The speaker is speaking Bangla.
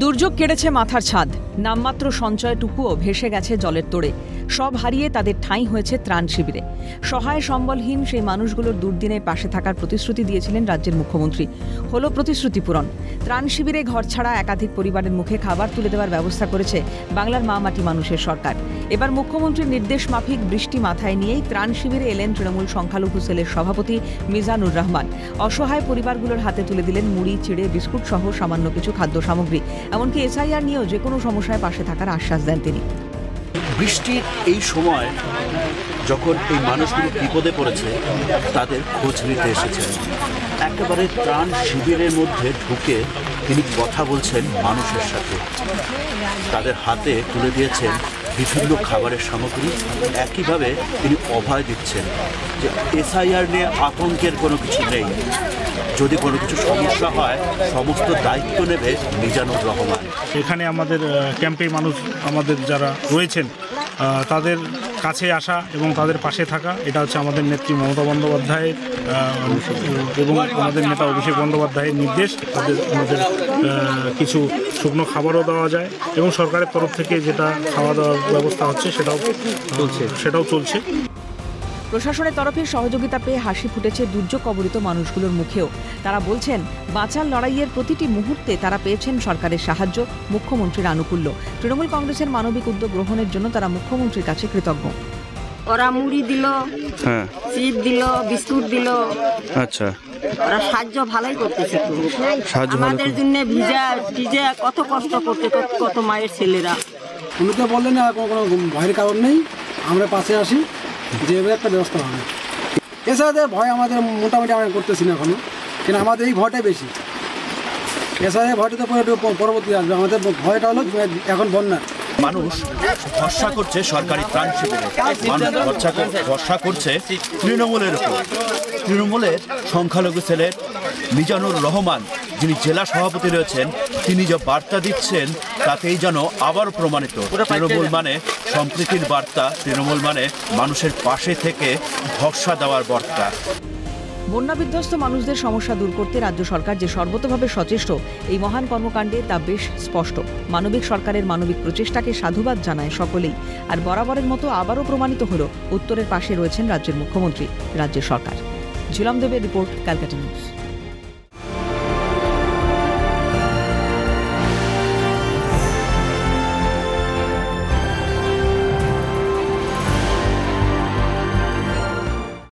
দুর্যোগ কেড়েছে মাথার ছাদ, নামমাত্র সঞ্চয়টুকুও ভেসে গেছে জলের তোড়ে। সব হারিয়ে তাদের ঠাঁই হয়েছে ত্রাণ শিবিরে। সহায় সম্বলহীন সেই মানুষগুলোর দুর্দিনে পাশে থাকার প্রতিশ্রুতি দিয়েছিলেন রাজ্যের মুখ্যমন্ত্রী। হলো প্রতিশ্রুতি পূরণ। ত্রাণ শিবিরে ঘর ছাড়া একাধিক পরিবারের মুখে খাবার তুলে দেওয়ার ব্যবস্থা করেছে বাংলার মা মাটি মানুষের সরকার। এবার মুখ্যমন্ত্রীর নির্দেশ মাফিক বৃষ্টি মাথায় নিয়েই ত্রাণ শিবিরে এলেন তৃণমূল সংখ্যালঘু সেলের সভাপতি মিজানুর রহমান। অসহায় পরিবারগুলোর হাতে তুলে দিলেন মুড়ি, চিড়ে, বিস্কুট সহ সামান্য কিছু খাদ্য সামগ্রী। এমনকি এসআইআর নিয়েও যে কোনো সমস্যায় পাশে থাকার আশ্বাস দেন তিনি। বৃষ্টির এই সময় যখন এই মানুষগুলো বিপদে পড়েছে তাদের খোঁজ নিতে এসেছেন। একেবারে ত্রাণ শিবিরের মধ্যে ঢুকে তিনি কথা বলছেন মানুষের সাথে। তাদের হাতে তুলে দিয়েছেন বিভিন্ন খাবারের সামগ্রী। একইভাবে তিনি অভয় দিচ্ছেন যে এসআইআর নিয়ে আতঙ্কের কোনো কিছু নেই। যদি কোনো কিছু সমস্যা হয় সমস্ত দায়িত্ব নেবে মিজানুর রহমান। এখানে আমাদের ক্যাম্পে মানুষ আমাদের যারা রয়েছেন তাদের কাছে আসা এবং তাদের পাশে থাকা, এটা হচ্ছে আমাদের নেত্রী মমতা বন্দ্যোপাধ্যায়ের এবং আমাদের নেতা অভিষেক বন্দ্যোপাধ্যায়ের নির্দেশ। তাদের আমাদের কিছু শুকনো খাবারও দেওয়া যায় এবং সরকারের তরফ থেকে যেটা খাওয়া দাওয়ার ব্যবস্থা হচ্ছে সেটাও চলছে। প্রশাসনের তরফে সহযোগিতা পেয়ে হাসি ফুটেছে দুর্যোগ কবলিত মানুষগুলোর মুখেও। তারা বলছেন, বাঁচার লড়াইয়ের প্রতিটি মুহূর্তে তারা পেয়েছেন সরকারের সাহায্য, মুখ্যমন্ত্রীর আনুকূল্য। তৃণমূল কংগ্রেসের মানবিক উদ্যোগ গ্রহণের জন্য তারা মুখ্যমন্ত্রীর কাছে কৃতজ্ঞ। ওরা মুড়ি দিল, চিপ দিল, বিস্কুট দিল। আচ্ছা, ওরা সাহায্য ভালোই করতেছে। আমাদের জন্য ভিজা কত কষ্ট করতে, কত মায়ের ছেলেরা। উনি তো বললেন না কোনো ভয়ের কারণ নেই, আমরা পাশে আসি, যে একটা ব্যবস্থা হবে। এছাড়া ভয় আমাদের মোটামুটি আমরা করতেছি না এখনো, কিন্তু আমাদের এই ভয়টাই বেশি। এছাড়া ভয়টা তো পরবর্তী আসবে। আমাদের ভয়টা হলো এখন বন্যা। মানুষ ভরসা করছে সরকারি ত্রাণ শিবিরে, মানুষ ভরসা করছে তৃণমূলের উপর। তৃণমূলের সংখ্যালঘু সেলের মিজানুর রহমান, যিনি জেলা সভাপতি রয়েছেন, তিনি যে বার্তা দিচ্ছেন তাতেই যেন আবার প্রমাণিত তৃণমূল মানে সম্প্রীতির বার্তা, তৃণমূল মানে মানুষের পাশে থেকে ভরসা দেওয়ার বার্তা। বন্যা বিধ্বস্ত মানুষদের সমস্যা দূর করতে রাজ্য সরকার যে সর্বতোভাবে সচেষ্ট, এই মহান কর্মকাণ্ডে তা বেশ স্পষ্ট। মানবিক সরকারের মানবিক প্রচেষ্টাকে সাধুবাদ জানায় সকলেই। আর বরাবরের মতো আবারও প্রমাণিত হলো উত্তরের পাশে রয়েছেন রাজ্যের মুখ্যমন্ত্রী, রাজ্যের সরকার। ঝিলম দেবের রিপোর্ট, ক্যালকাটা নিউজ।